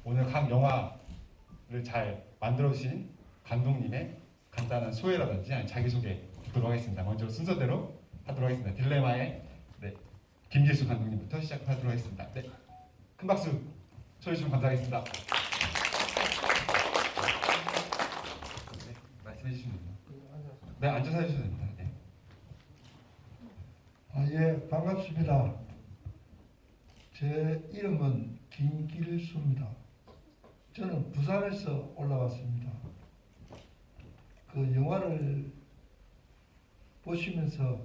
오늘 각 영화를 잘 만들어주신 감독님의 간단한 소회라든지 아니 자기소개 듣도록 하겠습니다. 먼저 순서대로 하도록 하겠습니다. 딜레마의 김길수 감독님부터 시작하도록 하겠습니다. 네, 큰 박수 쳐주시면 감사하겠습니다. 네, 말씀해 주시면 됩니다. 네, 앉아서 해주셔도 됩니다. 네. 예, 반갑습니다. 제 이름은 김길수입니다. 저는 부산에서 올라왔습니다. 그 영화를 보시면서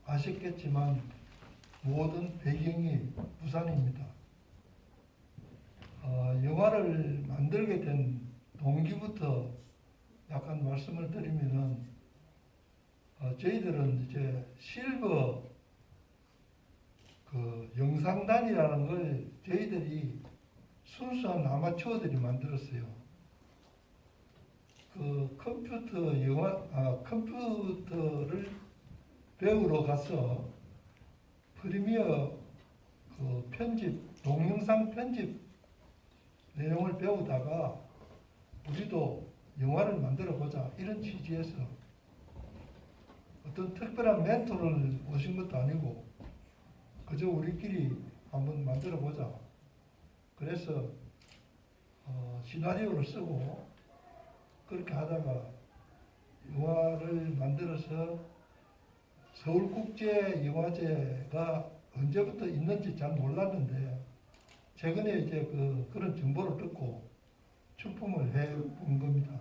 아셨겠지만 모든 배경이 부산입니다. 영화를 만들게 된 동기부터 약간 말씀을 드리면은 저희들은 이제 실버 그 영상단이라는 걸 저희들이 순수한 아마추어들이 만들었어요. 그 컴퓨터를 배우러 가서 프리미어 그 동영상 편집 내용을 배우다가 우리도 영화를 만들어 보자 이런 취지에서 어떤 특별한 멘토를 오신 것도 아니고 그저 우리끼리 한번 만들어 보자. 그래서 시나리오를 쓰고 그렇게 하다가 영화를 만들어서 서울국제영화제가 언제부터 있는지 잘 몰랐는데 최근에 이제 그런 정보를 듣고 출품을 해 본 겁니다.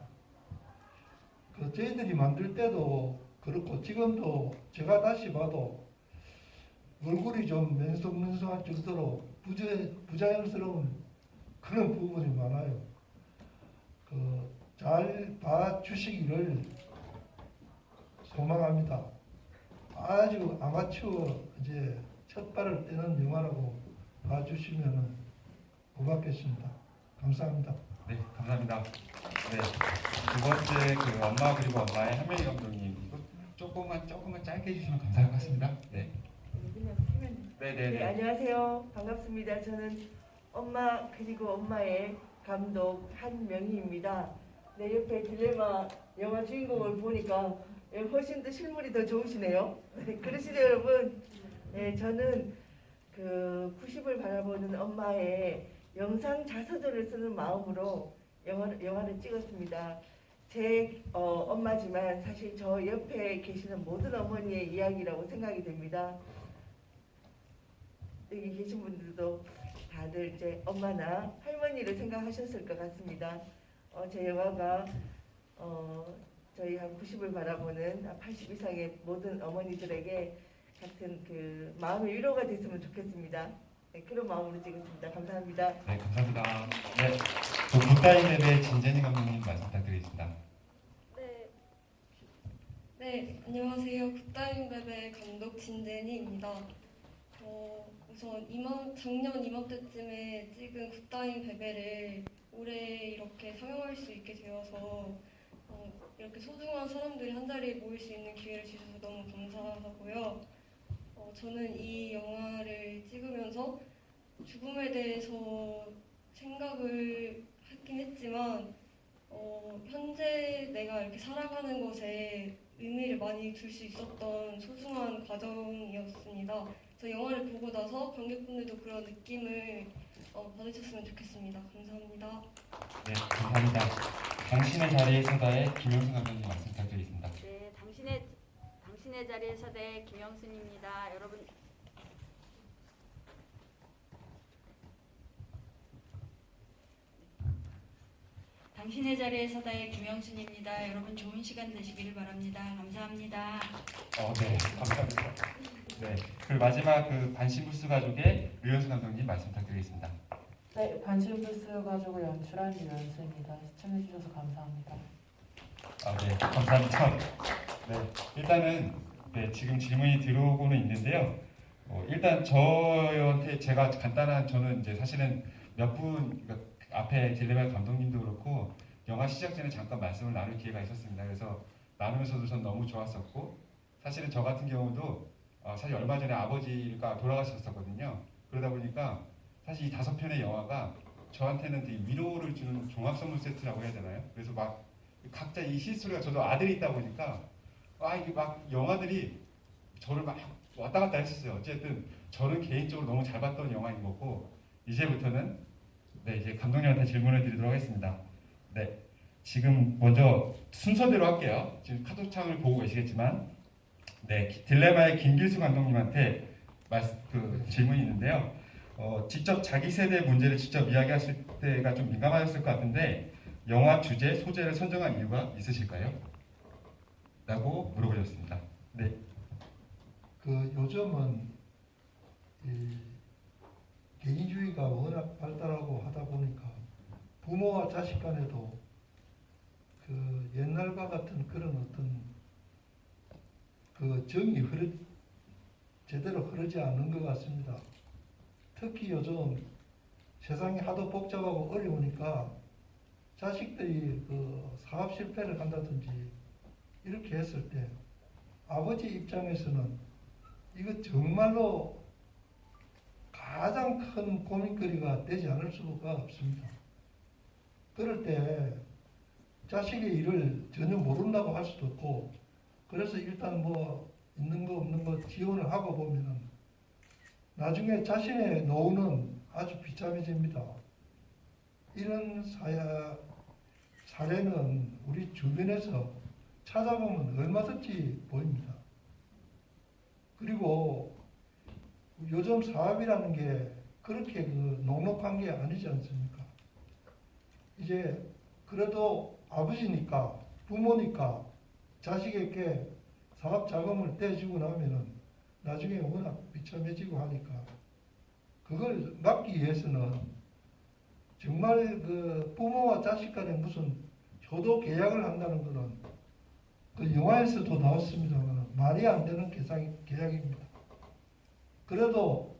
저희들이 만들 때도 그렇고 지금도 제가 다시 봐도 얼굴이 좀 맨성맨성할 정도로 부자연스러운 그런 부분이 많아요. 잘 봐주시기를 소망합니다. 아주 아마추어 이제 첫 발을 떼는 영화라고 봐주시면 고맙겠습니다. 감사합니다. 네, 감사합니다. 네, 두 번째 엄마 그리고 엄마의 한명희 감독님 이거 조금만 짧게 해주시면 감사할 것 같습니다. 네. 네, 안녕하세요. 반갑습니다. 저는 엄마 그리고 엄마의 감독 한명희입니다. 네, 옆에 딜레마 영화 주인공을 보니까 훨씬 더 실물이 더 좋으시네요. 네, 그러시죠, 여러분? 네, 저는 90을 바라보는 엄마의 영상 자서전을 쓰는 마음으로 영화를 찍었습니다. 제 엄마지만 사실 저 옆에 계시는 모든 어머니의 이야기라고 생각이 됩니다. 여기 계신 분들도 다들 이제 엄마나 할머니를 생각하셨을 것 같습니다. 제 영화가 저희 한 90을 바라보는 80 이상의 모든 어머니들에게 같은 마음의 위로가 됐으면 좋겠습니다. 네, 그런 마음으로 찍었습니다. 감사합니다. 네, 감사합니다. 네, 굿타임랩의 진재니 감독님 말씀 부탁드리겠습니다. 네, 안녕하세요. 굿타임랩의 감독 진재니입니다. 우선 작년 이맘때쯤에 찍은 굿타임 베베를 올해 이렇게 상영할 수 있게 되어서 이렇게 소중한 사람들이 한자리에 모일 수 있는 기회를 주셔서 너무 감사하고요. 저는 이 영화를 찍으면서 죽음에 대해서 생각을 하긴 했지만 현재 내가 이렇게 살아가는 것에 의미를 많이 둘 수 있었던 소중한 과정이었습니다. 저 영화를 보고 나서 관객분들도 그런 느낌을 받으셨으면 좋겠습니다. 감사합니다. 네, 감사합니다. 당신의 자리에 서다의 김영순 감독님 말씀 부탁드리겠습니다. 네, 당신의 자리에 서다의 김영순입니다. 여러분. 당신의 자리에 서다의 김영순입니다. 여러분 좋은 시간 되시기를 바랍니다. 감사합니다. 네, 감사합니다. 네, 마지막 반신부스 가족의 류현수 감독님 말씀 부탁드리겠습니다. 네, 반신부스 가족을 연출한 류현수입니다. 시청해주셔서 감사합니다. 네, 감사합니다. 네, 일단은 지금 질문이 들어오고는 있는데요. 일단 저한테 제가 저는 이제 사실은 몇 분 앞에 딜레마 감독님도 그렇고 영화 시작 전에 잠깐 말씀을 나눌 기회가 있었습니다. 그래서 나누면서도 전 너무 좋았었고 사실은 저 같은 경우도 사실 얼마 전에 아버지가 돌아가셨었거든요. 그러다 보니까 사실 이 5편의 영화가 저한테는 되게 위로를 주는 종합 선물 세트라고 해야 되나요? 그래서 막 각자 이 시스토리가 저도 아들이 있다 보니까 이게 막 영화들이 저를 막 왔다 갔다 했었어요. 어쨌든 저는 개인적으로 너무 잘 봤던 영화인 거고 이제부터는 네 이제 감독님한테 질문을 드리도록 하겠습니다. 네 지금 먼저 순서대로 할게요. 지금 카톡창을 보고 계시겠지만 네 딜레마의 김길수 감독님한테 질문이 있는데요. 직접 자기 세대 문제를 직접 이야기하실 때가 좀 민감하셨을 것 같은데 영화 주제, 소재를 선정한 이유가 있으실까요? 라고 물어보셨습니다. 네. 그 요즘은 이 개인주의가 워낙 발달하고 하다 보니까 부모와 자식 간에도 그 옛날과 같은 그런 어떤 그 정이 제대로 흐르지 않는 것 같습니다. 특히 요즘 세상이 하도 복잡하고 어려우니까 자식들이 그 사업 실패를 한다든지 이렇게 했을 때 아버지 입장에서는 이거 정말로 가장 큰 고민거리가 되지 않을 수가 없습니다. 그럴 때 자식의 일을 전혀 모른다고 할 수도 없고 그래서 일단 뭐 있는 거 없는 거 지원을 하고 보면은 나중에 자신의 노후는 아주 비참해집니다. 이런 사례는 우리 주변에서 찾아보면 얼마든지 보입니다. 그리고 요즘 사업이라는 게 그렇게 그 녹록한 게 아니지 않습니까? 이제 그래도 아버지니까 부모니까 자식에게 사업 자금을 떼주고 나면은 나중에 워낙 비참해지고 하니까 그걸 막기 위해서는 정말 그 부모와 자식 간에 무슨 효도 계약을 한다는 것은 그 영화에서도 나왔습니다만 말이 안 되는 계약입니다. 그래도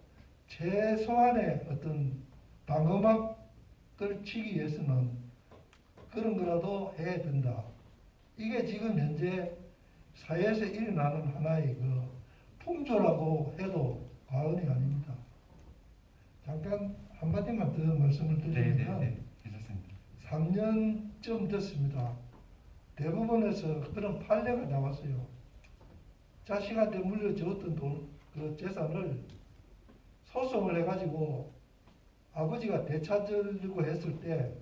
최소한의 어떤 방어막을 치기 위해서는 그런 거라도 해야 된다. 이게 지금 현재 사회에서 일어나는 하나의 그 풍조라고 해도 과언이 아닙니다. 잠깐 한마디만 더 말씀을 드리면 네, 괜찮습니다. 3년쯤 됐습니다. 대부분에서 그런 판례가 나왔어요. 자식한테 물려주었던 그 재산을 소송을 해가지고 아버지가 되찾으려고 했을 때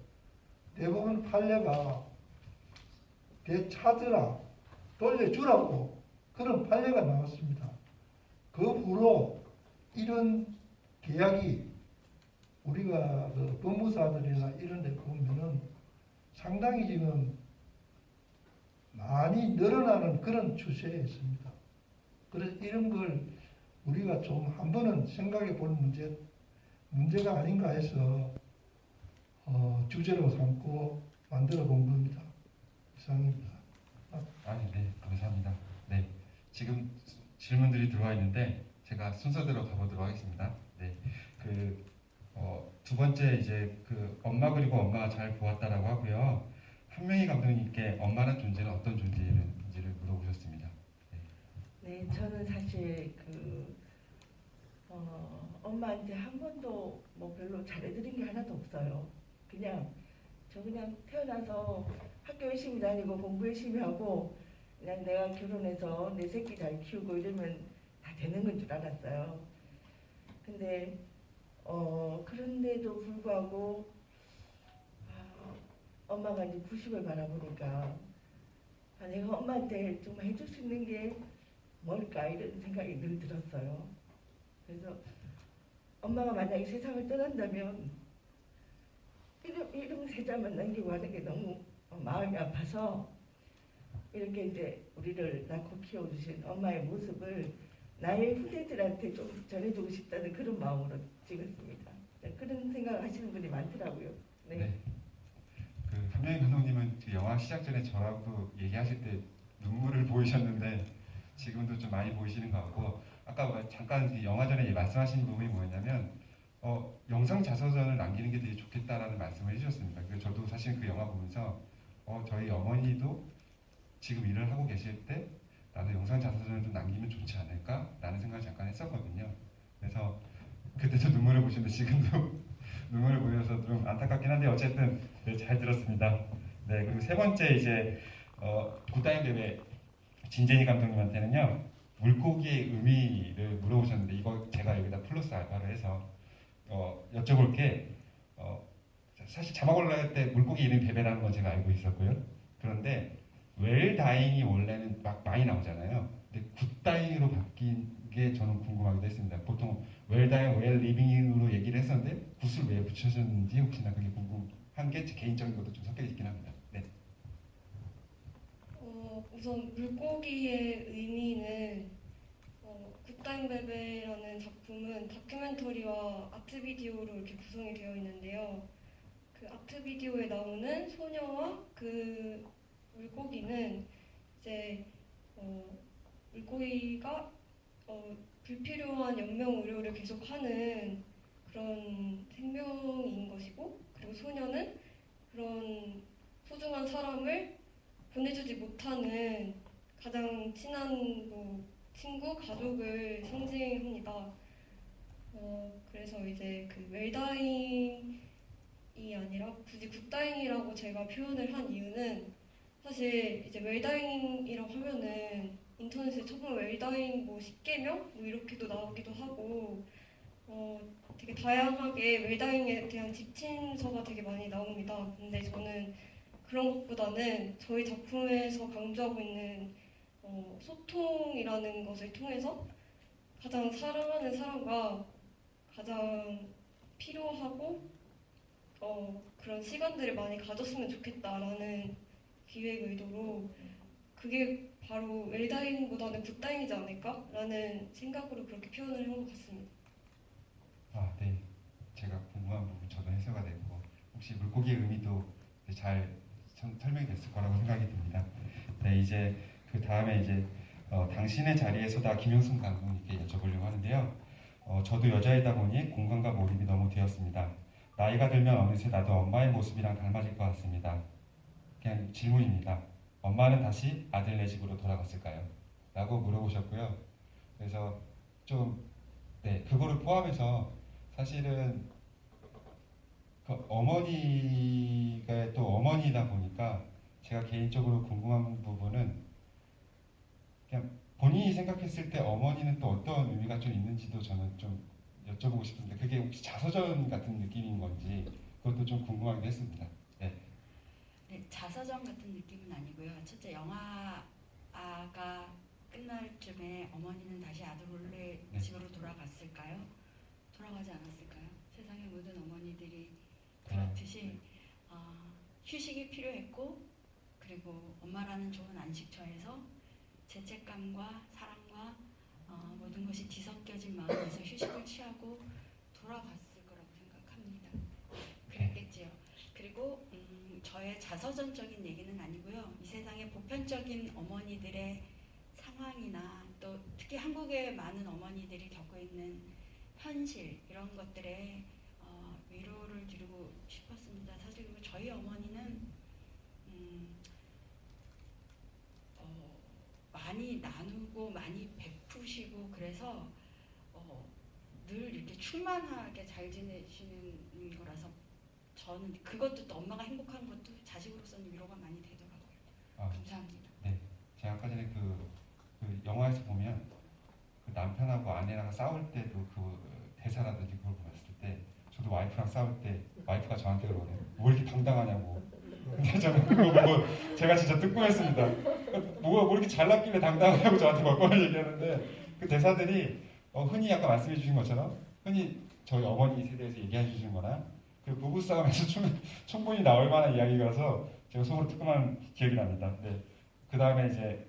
대부분 판례가 되찾으라, 돌려주라고 그런 판례가 나왔습니다. 그 후로 이런 계약이 우리가 그 법무사들이나 이런 데 보면은 상당히 지금 많이 늘어나는 그런 추세에 있습니다. 그래서 이런 걸 우리가 좀 한 번은 생각해 볼 문제가 아닌가 해서 주제로 삼고 만들어 본 겁니다. 이상입니다. 네, 감사합니다. 네, 지금 질문들이 들어와 있는데 제가 순서대로 가보도록 하겠습니다. 네, 두 번째 이제 엄마 그리고 엄마가 잘 보았다라고 하고요. 한명희 감독님께 엄마란 존재는 어떤 존재인지를 물어보셨습니다. 네, 저는 사실 엄마한테 한 번도 뭐 별로 잘해드린 게 하나도 없어요. 그냥 태어나서 학교 열심히 다니고 공부 열심히 하고 그냥 내가 결혼해서 내 새끼 잘 키우고 이러면 다 되는 건 줄 알았어요. 근데 그런데도 불구하고 엄마가 이제 90을 바라보니까 내가 엄마한테 정말 해줄 수 있는 게 뭘까 이런 생각이 늘 들었어요. 그래서 엄마가 만약에 세상을 떠난다면 이름 세 자만 남기고 하는 게 너무 마음이 아파서 이렇게 이제 우리를 낳고 키워주신 엄마의 모습을 나의 후대들한테 좀 전해주고 싶다는 그런 마음으로 찍었습니다. 그런 생각을 하시는 분이 많더라고요. 네. 한명희 감독님은 영화 시작 전에 저하고 얘기하실 때 눈물을 보이셨는데 지금도 좀 많이 보이시는 것 같고 아까 잠깐 영화 전에 말씀하신 부분이 뭐였냐면 영상 자서전을 남기는 게 되게 좋겠다라는 말씀을 해주셨습니다. 그래서 저도 사실 그 영화 보면서 저희 어머니도 지금 일을 하고 계실 때 나도 영상 자서전을 좀 남기면 좋지 않을까라는 생각을 잠깐 했었거든요. 그래서 그때 저 눈물을 보시는데 지금도 응원을 보여서 좀 안타깝긴 한데 어쨌든 네, 잘 들었습니다. 네, 그리고 세 번째 이제 굿타임 베베 진제니 감독님한테는요 물고기의 의미를 물어보셨는데 이거 제가 여기다 플러스 알파로 해서 여쭤볼 게 사실 자막 올라갈 때 물고기 이름이 베베라는 건 제가 알고 있었고요. 그런데 웰다잉이 원래는 막 많이 나오잖아요. 근데 굿다잉으로 바뀐 게 저는 궁금하기도 했습니다. 보통 웰다잉, 웰리빙으로 얘기를 했었는데 굿을 왜 붙여졌는지 혹시나 그게 궁금한 게 제 개인적인 것도 좀 섞여 있긴 합니다. 네. 우선 물고기의 의미는 굿타임 베베라는 작품은 다큐멘터리와 아트 비디오로 이렇게 구성이 되어 있는데요. 그 아트 비디오에 나오는 소녀와 그 물고기는 이제 물고기가 불필요한 연명 의료를 계속하는 그런 생명인 것이고, 그리고 소녀는 그런 소중한 사람을 보내주지 못하는 가장 친한 친구, 가족을 상징합니다. 그래서 이제 그 웰다잉이 아니라 굳이 굿다잉이라고 제가 표현을 한 이유는 사실 이제 웰다잉이라고 하면은 인터넷에 쳐보면 웰다잉 10개명 이렇게도 나오기도 하고 되게 다양하게 웰다잉에 대한 지침서가 되게 많이 나옵니다. 근데 저는 그런 것보다는 저희 작품에서 강조하고 있는 소통이라는 것을 통해서 가장 사랑하는 사람과 가장 필요하고 그런 시간들을 많이 가졌으면 좋겠다라는 기획 의도로 그게 바로 웰다잉보다는 굿다잉이지 않을까라는 생각으로 그렇게 표현을 한 것 같습니다. 아, 네. 제가 궁금한 부분 저도 해소가 됐고 혹시 물고기의 의미도 잘 설명이 됐을 거라고 생각이 듭니다. 네, 이제 그 다음에 이제 당신의 자리에서다 김용순 감독님께 여쭤보려고 하는데요. 저도 여자이다 보니 공감과 몰입이 너무 되었습니다. 나이가 들면 어느새 나도 엄마의 모습이랑 닮아질 것 같습니다. 그냥 질문입니다. 엄마는 다시 아들네 집으로 돌아갔을까요? 라고 물어보셨고요. 그래서 좀 네, 그거를 포함해서 사실은 그 어머니가 또 어머니다 보니까 제가 개인적으로 궁금한 부분은 그냥 본인이 생각했을 때 어머니는 또 어떤 의미가 좀 있는지도 저는 좀 여쭤보고 싶은데 그게 혹시 자서전 같은 느낌인 건지 그것도 좀 궁금하기도 했습니다. 네. 네, 자서전 같은 느낌은 아니고요. 첫째 영화가 끝날 쯤에 어머니는 다시 아들네 네. 집으로 돌아갔을까요? 돌아가지 않았을까요? 세상의 모든 어머니들이 그렇듯이 휴식이 필요했고 그리고 엄마라는 좋은 안식처에서 죄책감과 사랑과 모든 것이 뒤섞여진 마음에서 휴식을 취하고 돌아갔을 거라고 생각합니다. 그랬겠지요. 그리고 저의 자서전적인 얘기는 아니고요. 이 세상의 보편적인 어머니들의 상황이나 또 특히 한국의 많은 어머니들이 겪고 있는 현실 이런 것들에 위로를 드리고 싶었습니다. 사실 저희 어머니는 많이 나누고 많이 베푸시고 그래서 늘 이렇게 충만하게 잘 지내시는 거라서 저는 그것도 또 엄마가 행복한 것도 자식으로서는 위로가 많이 되더라고요. 감사합니다. 네, 제가 아까 전에 그 영화에서 보면 그 남편하고 아내랑 싸울 때도 그 대사라든지 그걸 봤을 때 저도 와이프랑 싸울 때 와이프가 저한테 그러거든요. 뭐 이렇게 당당하냐고. 근데 저는 그거 보고 제가 진짜 뜨끔했습니다. 뭐가 뭐 이렇게 잘났길래 당당하냐고 저한테 막 그걸 얘기하는데 그 대사들이 흔히 아까 말씀해 주신 것처럼 흔히 저희 어머니 세대에서 얘기해 주신 거나 그 부부싸움에서 충분히 나올 만한 이야기라서 제가 속으로 뜨끔한 기억이 납니다. 네. 그 다음에 이제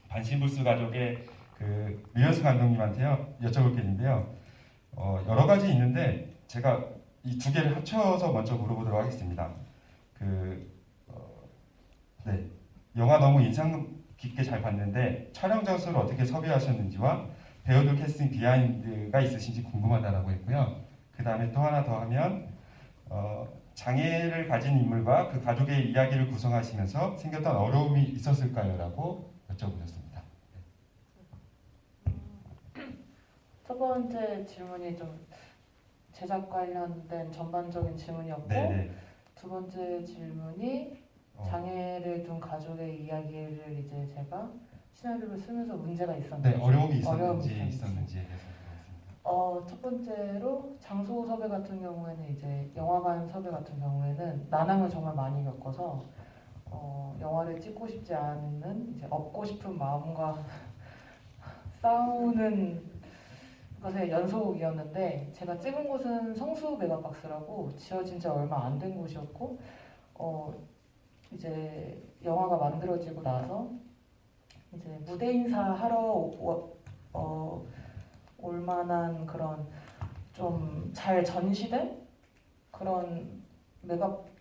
반신불수 가족의 그 류현수 감독님한테요 여쭤볼 게 있는데요. 여러 가지 있는데 제가 이 두 개를 합쳐서 먼저 물어보도록 하겠습니다. 네, 영화 너무 인상 깊게 잘 봤는데 촬영 장소를 어떻게 섭외하셨는지와 배우들 캐스팅 비하인드가 있으신지 궁금하다라고 했고요. 그 다음에 또 하나 더 하면 장애를 가진 인물과 그 가족의 이야기를 구성하시면서 생겼던 어려움이 있었을까요? 라고 여쭤보셨습니다. 첫 번째 질문이 좀 제작 관련된 전반적인 질문이었고 네네. 두 번째 질문이 장애를 둔 가족의 이야기를 이제 제가 시나리오를 쓰면서 문제가 있었는지 네, 어려움이 어려움이 있었는지에 대해서 물어봤습니다. 첫 번째로 장소 섭외 같은 경우에는 이제 영화관 섭외 같은 경우에는 난항을 정말 많이 겪어서 영화를 찍고 싶지 않은 이제 업고 싶은 마음과 싸우는 것의 연속이었는데 제가 찍은 곳은 성수 메가박스라고 지어진 지 얼마 안 된 곳이었고 이제 영화가 만들어지고 나서 이제 무대 인사하러 올 만한 그런 좀 잘 전시된 그런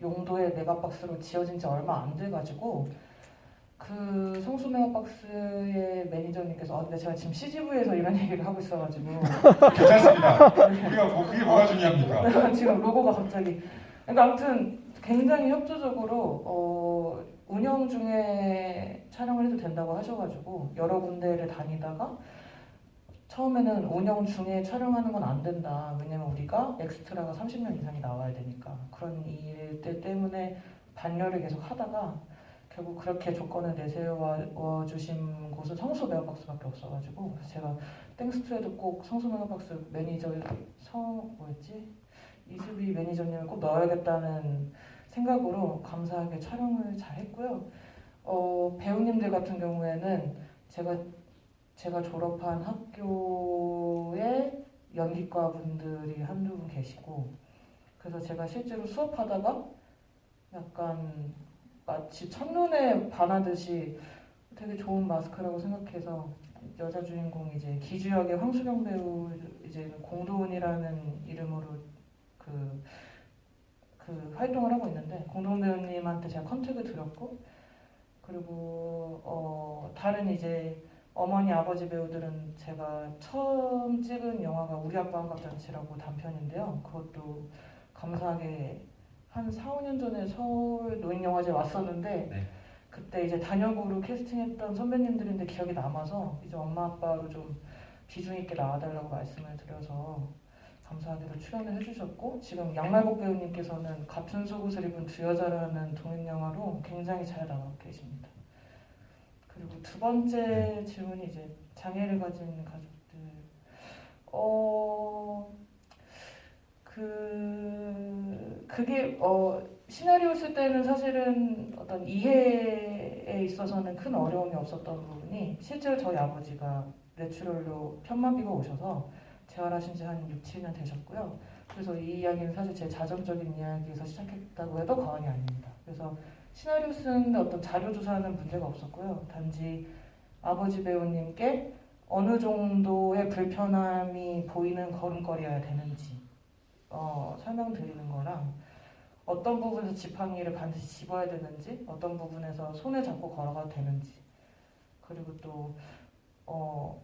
용도의 메가박스로 지어진 지 얼마 안 돼가지고 그 성수 메가박스의 매니저님께서 근데 제가 지금 CGV에서 이런 얘기를 하고 있어가지고 괜찮습니다. 그게 뭐가 중요합니까? 지금 로고가 갑자기 그러니까 아무튼 굉장히 협조적으로 운영 중에 촬영을 해도 된다고 하셔가지고 여러 군데를 다니다가 처음에는 운영 중에 촬영하는 건 안 된다. 왜냐면 우리가 엑스트라가 30명 이상이 나와야 되니까 그런 일들 때문에 반려를 계속 하다가 결국 그렇게 조건을 내세워 주신 곳은 성수 메가박스밖에 없어가지고 그래서 제가 땡스트에도 꼭 성수 메가박스 매니저 이수비 매니저님을 꼭 넣어야겠다는 생각으로 감사하게 촬영을 잘 했고요. 배우님들 같은 경우에는 제가 졸업한 학교에 연기과 분들이 한두 분 계시고 그래서 제가 실제로 수업하다가 약간 마치 첫눈에 반하듯이 되게 좋은 마스크라고 생각해서 여자 주인공 이제 기주역의 황수경 배우 이제 공도은이라는 이름으로 그 활동을 하고 있는데 공도은 배우님한테 제가 컨택을 드렸고 그리고 다른 이제 어머니 아버지 배우들은 제가 처음 찍은 영화가 우리 아빠 한갑잔치라고 단편인데요. 그것도 감사하게 한 4, 5년 전에 서울 노인영화제 왔었는데 네. 그때 이제 단역으로 캐스팅했던 선배님들인데 기억이 남아서 이제 엄마 아빠로 좀 비중 있게 나와달라고 말씀을 드려서 감사하게도 출연을 해주셨고 지금 양말복 배우님께서는 같은 속옷을 입은 두 여자라는 동인영화로 굉장히 잘 나가고 계십니다. 그리고 두 번째 질문이 이제 장애를 가진 가족들 그게 시나리오 쓸 때는 사실은 어떤 이해에 있어서는 큰 어려움이 없었던 부분이 실제로 저희 아버지가 뇌출혈로 편마비가 오셔서 재활하신 지 한 6, 7년 되셨고요. 그래서 이 이야기는 사실 제 자전적인 이야기에서 시작했다고 해도 과언이 아닙니다. 그래서 시나리오 쓰는데 어떤 자료 조사하는 문제가 없었고요. 단지 아버지 배우님께 어느 정도의 불편함이 보이는 걸음걸이여야 되는지 설명드리는 거랑 어떤 부분에서 지팡이를 반드시 집어야 되는지 어떤 부분에서 손을 잡고 걸어가도 되는지 그리고 또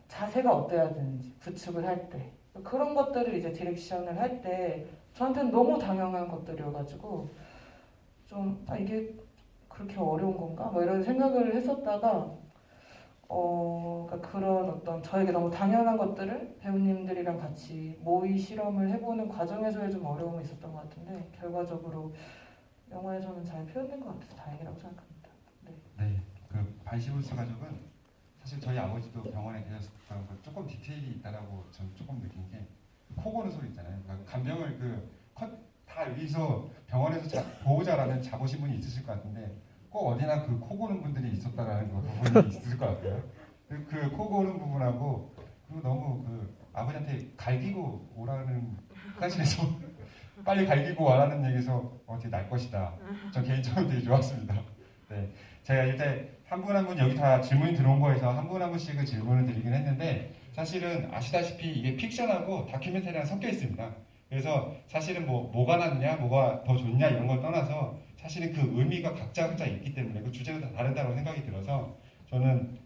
자세가 어때야 되는지 부축을 할 때 그런 것들을 이제 디렉션을 할 때 저한테는 너무 당연한 것들이어가지고 좀 이게 그렇게 어려운 건가? 뭐 이런 생각을 했었다가 그러니까 그런 어떤 저에게 너무 당연한 것들을 배우님들이랑 같이 모의 실험을 해보는 과정에서의 좀 어려움이 있었던 것 같은데 결과적으로 영화에서는 잘 표현된 것 같아서 다행이라고 생각합니다. 네, 그 반시불스 가족은 사실 저희 아버지도 병원에 계셨던 거 조금 디테일이 있다라고 저는 조금 느낀 게 코 고는 소리 있잖아요. 그러니까 간병을 다 여기서 병원에서 보호자라면 자보신 분이 있으실 것 같은데 꼭 어디나 그 코 고는 분들이 있었다라는 거 부분이 있을 것 같아요. 그 코 고는 부분하고 그리고 너무 그 아버지한테 갈기고 오라는 사실에서 빨리 갈기고 와라는 얘기에서 어떻게 날 것이다. 저 개인적으로 되게 좋았습니다. 네, 제가 이제 한 분 한 분 여기 다 질문이 들어온 거에서 한 분 한 분씩은 질문을 드리긴 했는데 사실은 아시다시피 이게 픽션하고 다큐멘터리랑 섞여 있습니다. 그래서 사실은 뭐가 낫냐, 뭐가 더 좋냐 이런 걸 떠나서 사실은 그 의미가 각자 있기 때문에 그 주제가 다 다르다고 생각이 들어서 저는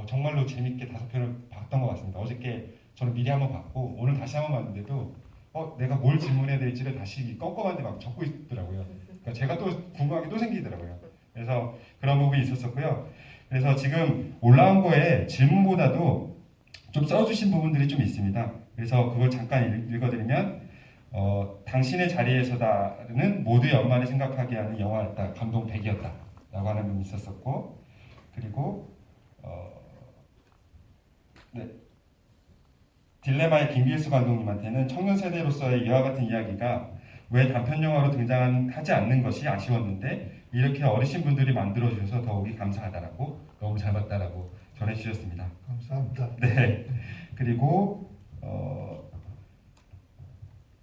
정말로 재밌게 5편을 봤던 것 같습니다. 어저께 저는 미리 한번 봤고 오늘 다시 한번 봤는데도 내가 뭘 질문해야 될지를 다시 껌껌한데 막 적고 있더라고요. 그러니까 제가 또 궁금한 게 또 생기더라고요. 그래서 그런 부분이 있었었고요. 그래서 지금 올라온 거에 질문보다도 좀 써주신 부분들이 좀 있습니다. 그래서 그걸 잠깐 읽어드리면 당신의 자리에서다는 모두의 엄마를 생각하게 하는 영화였다. 감동 100이었다. 라고 하는 분이 있었었고, 그리고 네. 딜레마의 김길수 감독님한테는 청년 세대로서의 이와 같은 이야기가 왜 단편 영화로 등장하지 않는 것이 아쉬웠는데 이렇게 어르신 분들이 만들어 주셔서 더욱이 감사하다라고, 너무 잘 봤다라고 전해주셨습니다. 감사합니다. 네. 그리고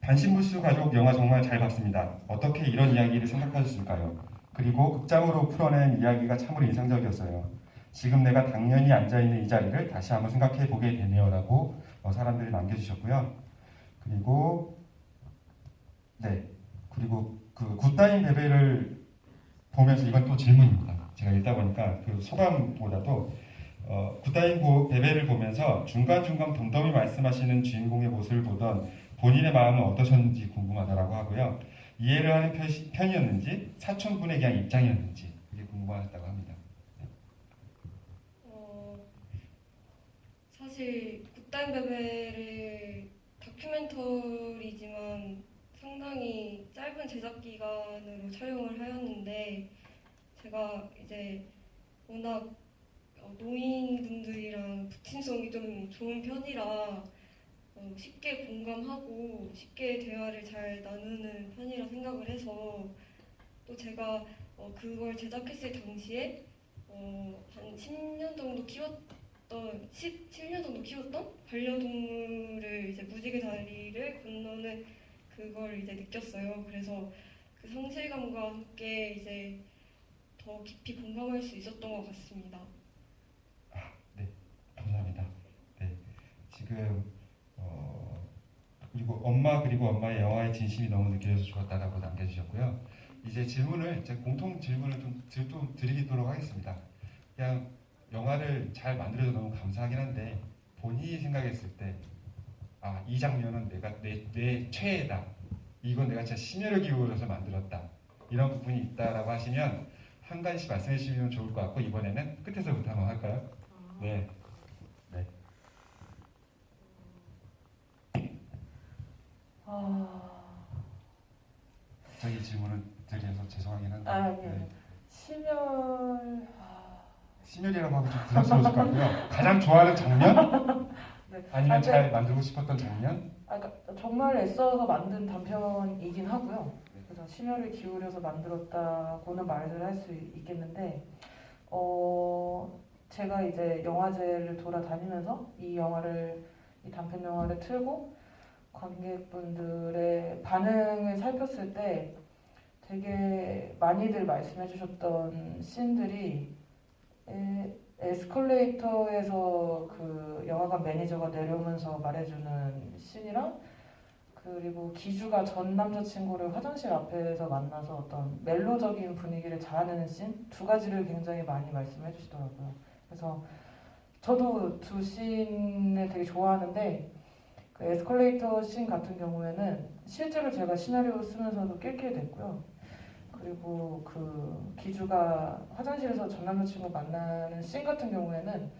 반신불수 가족 영화 정말 잘 봤습니다. 어떻게 이런 이야기를 생각하셨을까요? 그리고 극장으로 풀어낸 이야기가 참으로 인상적이었어요. 지금 내가 당연히 앉아있는 이 자리를 다시 한번 생각해 보게 되네요라고 사람들이 남겨주셨고요. 그리고 네, 그리고 그 굿다인 베베를 보면서, 이건 또 질문입니다. 제가 읽다 보니까 그 소감보다도 굿다인 베베를 보면서 중간중간 덤덤히 말씀하시는 주인공의 모습을 보던 본인의 마음은 어떠셨는지 궁금하다라고 하고요. 이해를 하는 편이었는지 사촌분에 대한 입장이었는지 그게 궁금하다고 합니다. 사실 굿다인 베베를 다큐멘터리지만 상당히 짧은 제작 기간으로 촬영을 하였는데, 제가 이제 워낙 노인분들이랑 부친성이 좀 좋은 편이라 쉽게 공감하고 쉽게 대화를 잘 나누는 편이라 생각을 해서, 또 제가 그걸 제작했을 당시에 한 10년 정도 키웠던 17년 정도 키웠던 반려동물을 이제 무지개 다리를 건너는 그걸 이제 느꼈어요. 그래서 그 성실감과 함께 이제 더 깊이 공감할 수 있었던 것 같습니다. 네, 감사합니다. 네, 지금 그리고 그리고 엄마의 영화의 진심이 너무 느껴져서 좋았다라고 남겨주셨고요. 이제 공통 질문을 좀 드리도록 하겠습니다. 그냥 영화를 잘 만들어서 너무 감사하긴 한데 본인이 생각했을 때 이 장면은 내 최애다. 이건 내가 진짜 심혈을 기울여서 만들었다. 이런 부분이 있다라고 하시면 한 가지씩 말씀해 주시면 좋을 것 같고, 이번에는 끝에서부터 한번 할까요? 네. 네. 저희 질문을 드려서 죄송하긴 한데. 아니요. 심혈. 심혈이라고 하면 좀 부담스러울 것 같고요. 가장 좋아하는 장면? 네. 아니면 잘 만들고 싶었던 장면? 그러니까 정말 애써서 만든 단편이긴 하고요. 그래서 심혈을 기울여서 만들었다고는 말을 할 수 있겠는데, 제가 이제 영화제를 돌아다니면서 이 단편 영화를 틀고 관객분들의 반응을 살폈을 때 되게 많이들 말씀해 주셨던 씬들이, 에스컬레이터에서 그 영화관 매니저가 내려오면서 말해주는 씬이랑, 그리고 기주가 전 남자친구를 화장실 앞에서 만나서 어떤 멜로적인 분위기를 자아내는 씬, 두 가지를 굉장히 많이 말씀해 주시더라고요. 그래서 저도 두 씬을 되게 좋아하는데, 그 에스컬레이터 씬 같은 경우에는 실제로 제가 시나리오 쓰면서도 낄게 됐고요. 그리고 그 기주가 화장실에서 전 남자친구 만나는 씬 같은 경우에는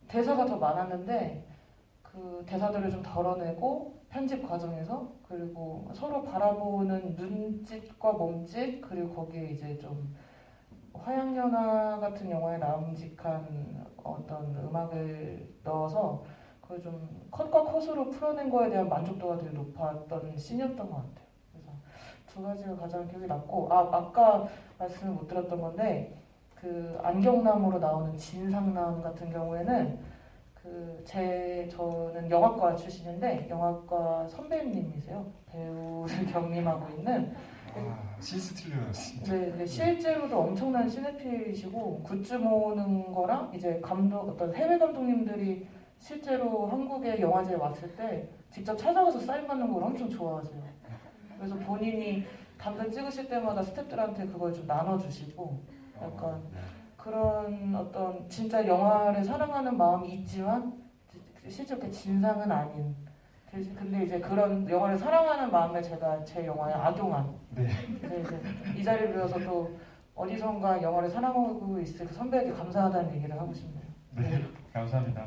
대사가 더 많았는데 그 대사들을 좀 덜어내고 편집 과정에서, 그리고 서로 바라보는 눈짓과 몸짓, 그리고 거기에 이제 좀 화양연화 같은 영화에 나옴직한 어떤 음악을 넣어서 그걸 좀 컷과 컷으로 풀어낸 거에 대한 만족도가 되게 높았던 씬이었던 것 같아요. 그래서 두 가지가 가장 기억이 났고, 아까 말씀을 못 드렸던 건데, 그 안경나무로 나오는 진상남 같은 경우에는 저는 영화과 출신인데 영화과 선배님이세요. 배우를 경림하고 있는. 신스틸러였습니다. 네, 실제로도 엄청난 시네필이시고, 굿즈 모으는 거랑 이제 어떤 해외 감독님들이 실제로 한국에 영화제에 왔을 때 직접 찾아가서 사인 받는 걸 엄청 좋아하세요. 그래서 본인이 담배 찍으실 때마다 스태프들한테 그걸 좀 나눠주시고, 약간 그런 어떤 진짜 영화를 사랑하는 마음이 있지만 실제 그 진상은 아닌. 근데 이제 그런 영화를 사랑하는 마음을 제가 제 영화에 악용한. 네. 이제 이 자리를 빌어서 또 어디선가 영화를 사랑하고 있을 그 선배에게 감사하다는 얘기를 하고 싶네요. 네, 감사합니다.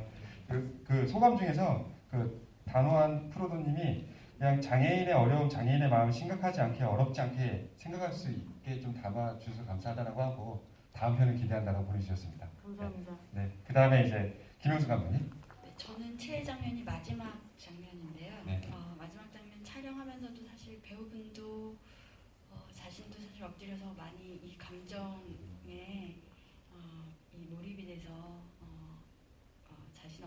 그 소감 중에서 그 단호한 프로도님이 그냥 장애인의 어려움, 장애인의 마음을 심각하지 않게 어렵지 않게 생각할 수 있게 좀 담아주셔서 감사하다라고 하고 다음 편을 기대한다고 보내주셨습니다. 감사합니다. 네, 그 다음에 이제 김영수 감독님. 네, 저는 최애 장면이 마지막 장면인데요. 네. 마지막 장면 촬영하면서도 사실 배우분도 자신도 사실 엎드려서 많이 이 감정에 이 몰입이 돼서 당신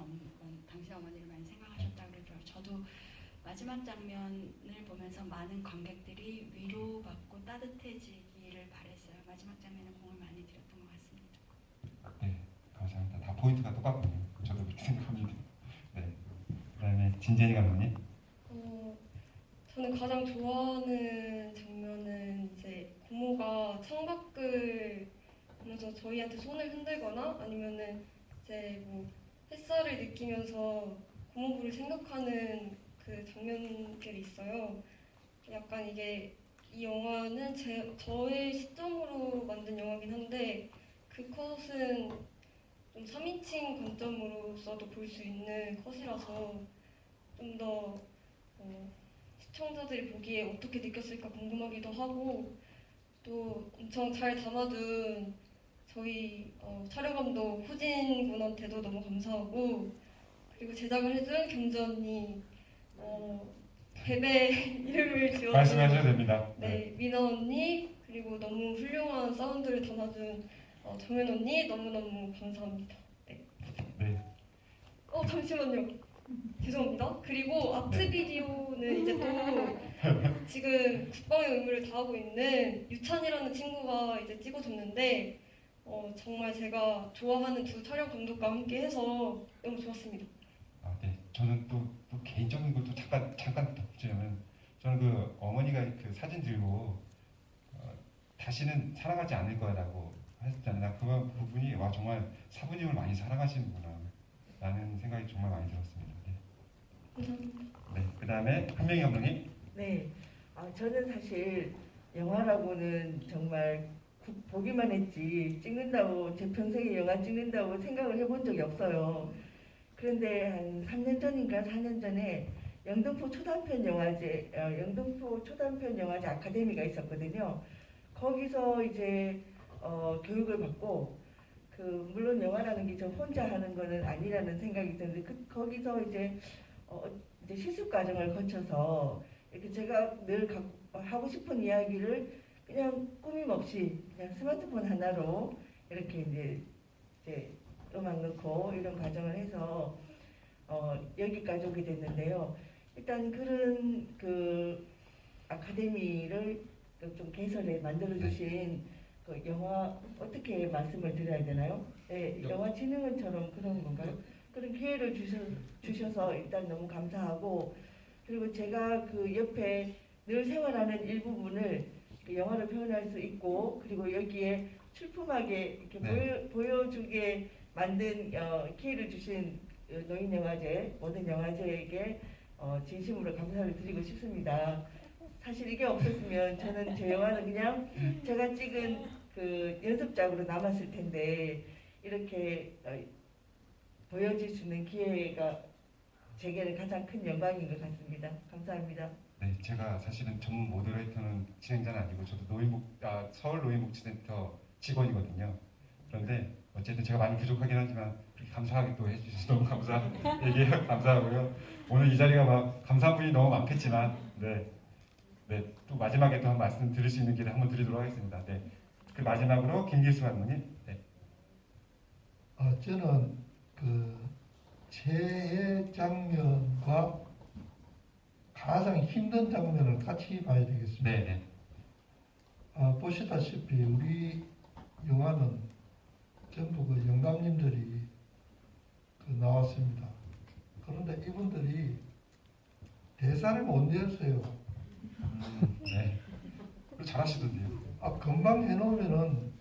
어머니를 많이 생각하셨다고 그러더라고요. 저도 마지막 장면을 보면서 많은 관객들이 위로받고 따뜻해지기를 바랬어요. 마지막 장면에 공을 많이 들였던 것 같습니다. 네, 감사합니다. 다 포인트가 똑같군요. 저도 그렇게 생각합니다. 네, 그다음에 진재니 감독님. 저는 가장 좋아하는 장면은 이제 고모가 창밖을 보면서 저희한테 손을 흔들거나 아니면은 이제 뭐 햇살을 느끼면서 고모부를 생각하는 그 장면들이 있어요. 약간 이게 이 영화는 저의 시점으로 만든 영화긴 한데 그 컷은 좀 3인칭 관점으로서도 볼 수 있는 컷이라서 좀 더 시청자들이 보기에 어떻게 느꼈을까 궁금하기도 하고 또 엄청 잘 담아둔 저희 촬영 감독 후진 군한테도 너무 감사하고 그리고 제작을 해준 경주 언니 뱀의 이름을 지어준 말씀하셔도 됩니다. 네, 미나 언니 그리고 너무 훌륭한 사운드를 담아준 정연 언니 너무너무 감사합니다. 네. 네. 잠시만요. 죄송합니다. 그리고 아트 비디오는 이제 또 지금 국방의 의무를 다하고 있는 유찬이라는 친구가 이제 찍어줬는데 정말 제가 좋아하는 두 촬영 감독과 함께해서 너무 좋았습니다. 네. 저는 또 개인적인 것도 잠깐 덧붙이자면 저는 그 어머니가 그 사진 들고 다시는 사랑하지 않을 거라고 하셨잖아요. 그 부분이 와 정말 사부님을 많이 사랑하시는구나 라는 생각이 정말 많이 들었습니다. 네. 감사합니다. 네. 그 다음에 한명희 감독님. 네, 저는 사실 영화라고는 정말 보기만 했지 찍는다고 제 평생에 영화 찍는다고 생각을 해본 적이 없어요. 그런데 한 3년 전인가 4년 전에 영등포 초단편 영화제 아카데미가 있었거든요. 거기서 이제 교육을 받고 물론 영화라는 게 저 혼자 하는 거는 아니라는 생각이 드는데 거기서 이제 실습 과정을 거쳐서 이렇게 제가 늘 하고 싶은 이야기를 그냥 꾸밈 없이 그냥 스마트폰 하나로 이렇게 이제 음악 넣고 이런 과정을 해서 여기까지 오게 됐는데요. 일단 그런 그 아카데미를 좀 개설해 만들어 주신 그 영화 어떻게 말씀을 드려야 되나요? 네, 영화 진흥원처럼 그런 건가요? 그런 기회를 주셔서 일단 너무 감사하고 그리고 제가 그 옆에 늘 생활하는 일부분을 그 영화로 표현할 수 있고 그리고 여기에 출품하게 이렇게 보여주게 만든 기회를 주신 노인영화제 모든 영화제에게 진심으로 감사를 드리고 싶습니다. 사실 이게 없었으면 저는 제 영화는 그냥 제가 찍은 그 연습작으로 남았을 텐데 이렇게 보여줄 수 있는 기회가 제게는 가장 큰 영광인 것 같습니다. 감사합니다. 네, 제가 사실은 전문 모더레이터는 진행자는 아니고 저도 서울 노인복지센터 직원이거든요. 그런데 어쨌든 제가 많이 부족하긴 하지만 그렇게 감사하게 또 해주셔서 너무 감사하고요. 오늘 이 자리가 막 감사한 분이 너무 많겠지만 네, 또 마지막에 또 한 말씀 드릴 수 있는 기회 한번 드리도록 하겠습니다. 네, 그 마지막으로 김길수 감독님. 네. 저는 그 최애 장면과 가장 힘든 장면을 같이 봐야 되겠습니다. 네. 보시다시피 우리 영화는 전부 그 영감님들이 나왔습니다. 그런데 이분들이 대사를 못 내었어요. 네. 잘하시던데요. 금방 해놓으면은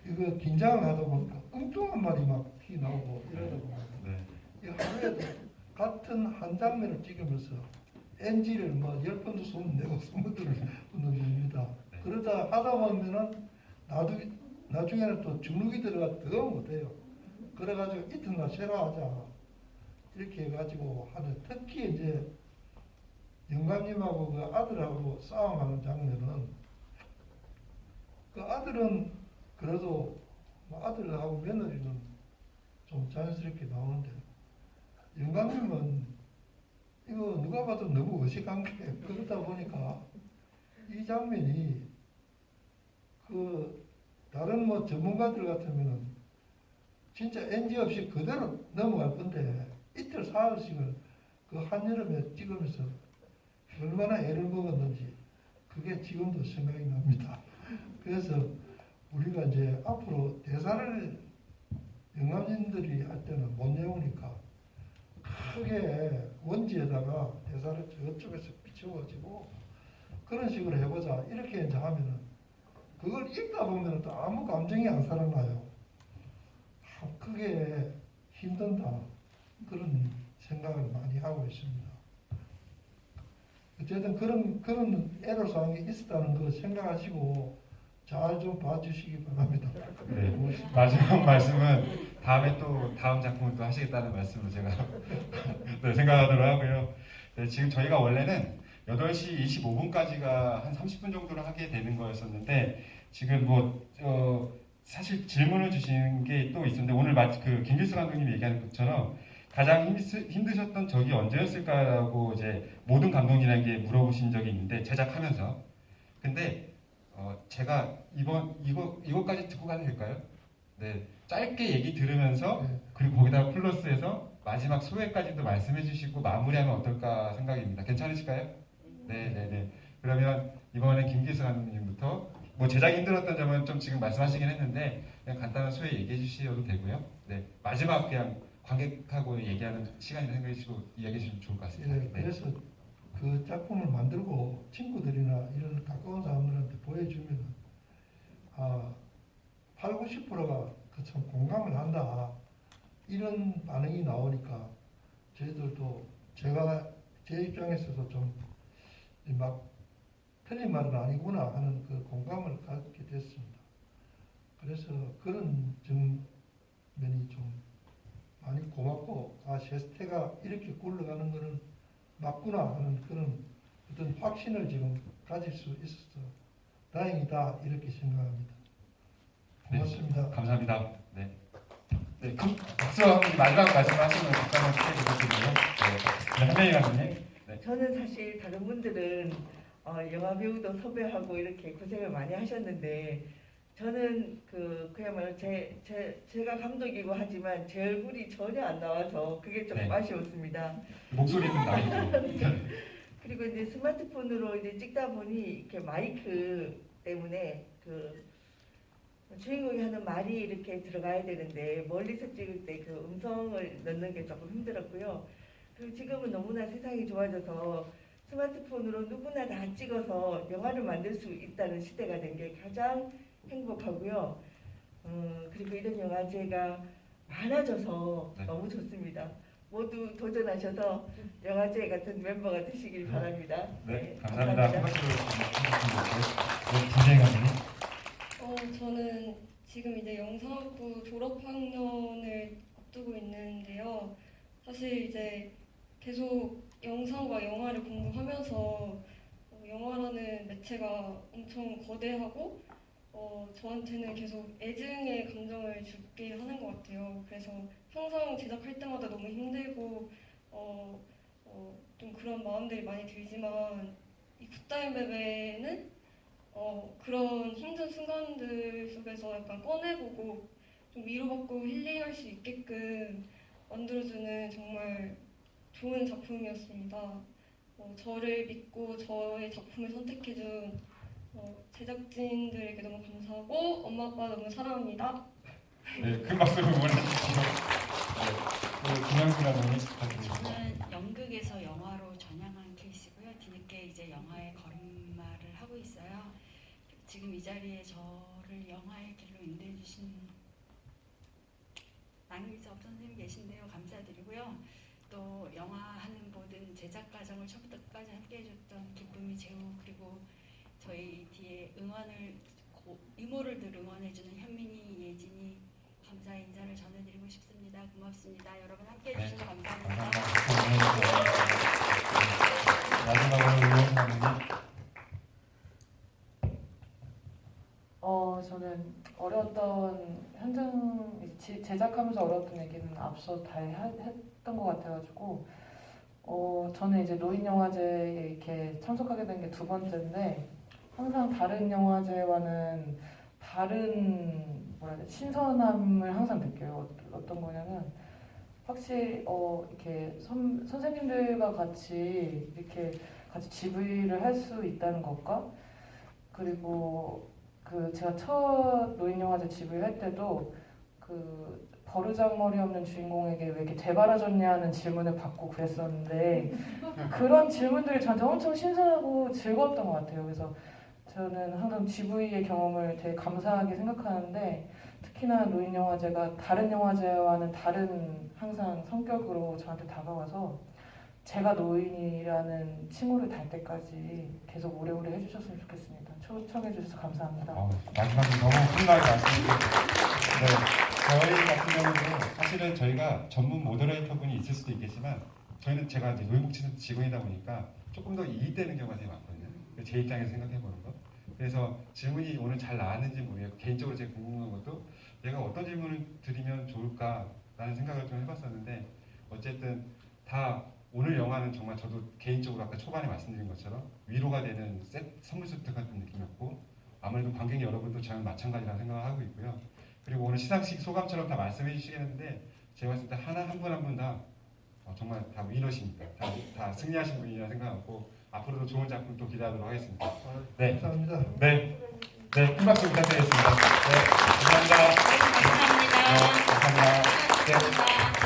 이거 긴장을 하다 보니까 엉뚱한 말이 막 튀어나오고 이러다 보니까 이 하루에도 같은 한 장면을 찍으면서 NG를 뭐 10번도 손내고 20번도 넣습니다. 그러다 하다 보면은 나중에는 또 주눅이 들어가 더 못해요. 그래가지고 이튿날 새로 하자 이렇게 해가지고 하는 특히 이제 영감님하고 그 아들하고 싸움하는 장면은 그 아들은 그래도 뭐 아들하고 며느리는 좀 자연스럽게 나오는데 영감님은 이거 누가 봐도 너무 어색한 게 그러다 보니까 이 장면이 그 다른 뭐 전문가들 같으면은 진짜 NG 없이 그대로 넘어갈 건데 이틀 사흘씩을 그 한여름에 찍으면서 얼마나 애를 먹었는지 그게 지금도 생각이 납니다. 그래서 우리가 이제 앞으로 대사를 영감님들이 할 때는 못 외우니까 크게 원지에다가 대사를 저쪽에서 비춰가지고 그런 식으로 해보자 이렇게 이제 하면은 그걸 읽다 보면 또 아무 감정이 안 살아나요. 크게 힘든다 그런 생각을 많이 하고 있습니다. 어쨌든 그런 애로사항이 있었다는 걸 생각하시고 잘 좀 봐주시기 바랍니다. 네, 마지막 말씀은 다음에 또 다음 작품을 또 하시겠다는 말씀으로 제가 네, 생각하도록 하고요. 네, 지금 저희가 원래는 8시 25분까지가 한 30분 정도를 하게 되는 거였었는데 지금 사실 질문을 주신 게 또 있었는데 오늘 그 김길수 감독님이 얘기하는 것처럼 가장 힘드셨던 적이 언제였을까라고 이제 모든 감독님에게 물어보신 적이 있는데 제작하면서 근데 제가 이거까지 듣고 가도 될까요? 네, 짧게 얘기 들으면서 네. 그리고 거기다가 플러스해서 마지막 소회까지도 말씀해주시고 마무리하면 어떨까 생각입니다. 괜찮으실까요? 네. 그러면 이번에 김길수 감독님부터 뭐 제작이 힘들었던 점은 좀 지금 말씀하시긴 했는데 그냥 간단한 소회 얘기해 주셔도 되고요. 네, 마지막 그냥 관객하고 얘기하는 시간이라 생각해 주시고 이야기해 주시면 좋을 것 같습니다. 예, 네. 그래서 그 작품을 만들고 친구들이나 이런 가까운 사람들한테 보여주면 8, 90%가 그 참 공감을 한다 이런 반응이 나오니까 저희들도 제가 제 입장에서도 좀 막 틀린 말은 아니구나 하는 그 공감을 갖게 됐습니다. 그래서 그런 면이 좀 많이 고맙고 셰스테가 이렇게 굴러가는 거는 맞구나 하는 그런 어떤 확신을 지금 가질 수 있어서 다행이다 이렇게 생각합니다. 고맙습니다. 감사합니다. 네. 네, 큰 박수와 함께 마지막 말씀을 하시면 답변을 해주시고요. 네, 한명희 감독님. 저는 사실 다른 분들은 영화 배우도 섭외하고 이렇게 고생을 많이 하셨는데 저는 그야말로 제가 감독이고 하지만 제 얼굴이 전혀 안 나와서 그게 좀 네. 아쉬웠습니다. 목소리는 나오고. 그리고 이제 스마트폰으로 이제 찍다 보니 이렇게 마이크 때문에 주인공이 하는 말이 이렇게 들어가야 되는데 멀리서 찍을 때 그 음성을 넣는 게 조금 힘들었고요. 그리고 지금은 너무나 세상이 좋아져서 스마트폰으로 누구나 다 찍어서 영화를 만들 수 있다는 시대가 된 게 가장 행복하고요. 그리고 이런 영화제가 많아져서 네. 너무 좋습니다. 모두 도전하셔서 영화제 같은 멤버가 되시길 바랍니다. 네, 감사합니다. 큰 박수로 네, 김재희 감독님. 저는 지금 이제 영상학부 졸업학년을 앞두고 있는데요. 사실 이제 계속 영상과 영화를 공부하면서 영화라는 매체가 엄청 거대하고 저한테는 계속 애증의 감정을 주게 하는 것 같아요. 그래서 항상 제작할 때마다 너무 힘들고 좀 그런 마음들이 많이 들지만 이 굿타임 베베는 그런 힘든 순간들 속에서 약간 꺼내보고 좀 위로받고 힐링할 수 있게끔 만들어주는 정말 좋은 작품이었습니다. 저를 믿고 저의 작품을 선택해준 제작진들에게 너무 감사하고 엄마 아빠 너무 사랑합니다. 네, 큰 박수로 응원해 주시죠. 네, 김영수 감독님 부탁드립니다. 저는 연극에서 영화로 전향한 케이스고요. 뒤늦게 이제 영화의 걸음마를 하고 있어요. 지금 이 자리에 저를 영화의 길로 인도해 주신 남일섭 선생님 계신데요. 감사드리고요. 또 영화 하는 모든 제작 과정을 처음부터 끝까지 함께 해줬던 기쁨이 제우 그리고 저희 뒤에 이모를 늘 응원해주는 현민이 예진이 감사의 인사를 전해드리고 싶습니다. 고맙습니다. 여러분 함께 해주셔서 감사합니다. 마지막으로 저는 어려웠던 현장 제작하면서 어려웠던 얘기는 앞서 다 했던 것 같아가지고 저는 이제 노인 영화제에 이렇게 참석하게 된 게 2번째인데 항상 다른 영화제와는 다른 뭐라 해야 돼 신선함을 항상 느껴요. 어떤 거냐면 확실히 이렇게 선생님들과 같이 이렇게 같이 GV를 할 수 있다는 것과 그리고 제가 첫 노인영화제 GV 할 때도 버르장머리 없는 주인공에게 왜 이렇게 되바라졌냐는 질문을 받고 그랬었는데 그런 질문들이 저한테 엄청 신선하고 즐거웠던 것 같아요. 그래서 저는 항상 GV의 경험을 되게 감사하게 생각하는데 특히나 노인영화제가 다른 영화제와는 다른 항상 성격으로 저한테 다가와서 제가 노인이라는 칭호를 달 때까지 계속 오래오래 해주셨으면 좋겠습니다. 초청해주셔서 감사합니다. 마지막에 너무 훌륭하게 말씀드렸어요. 네, 저희 같은 경우는 사실은 저희가 전문 모더레이터 분이 있을 수도 있겠지만 저희는 제가 이제 노인복지센터 직원이다 보니까 조금 더 이익되는 경우가 되게 많거든요. 제 입장에서 생각해보는 거. 그래서 질문이 오늘 잘 나왔는지 모르겠고 개인적으로 제가 궁금한 것도 내가 어떤 질문을 드리면 좋을까라는 생각을 좀 해봤었는데 어쨌든 다 오늘 영화는 정말 저도 개인적으로 아까 초반에 말씀드린 것처럼 위로가 되는 선물 세트 같은 느낌이었고 아무래도 관객 여러분도 저랑 마찬가지라는 생각을 하고 있고요. 그리고 오늘 시상식 소감처럼 다 말씀해 주시겠는데 제가 봤을 때 하나 한 분 한 분 다 정말 다 위너십니다. 다 승리하신 분이라 생각하고 앞으로도 좋은 작품 또 기대하도록 하겠습니다. 네, 감사합니다. 네, 큰 박수 부탁드리겠습니다. 네, 감사합니다. 감사합니다. 네, 감사합니다. 네. 감사합니다.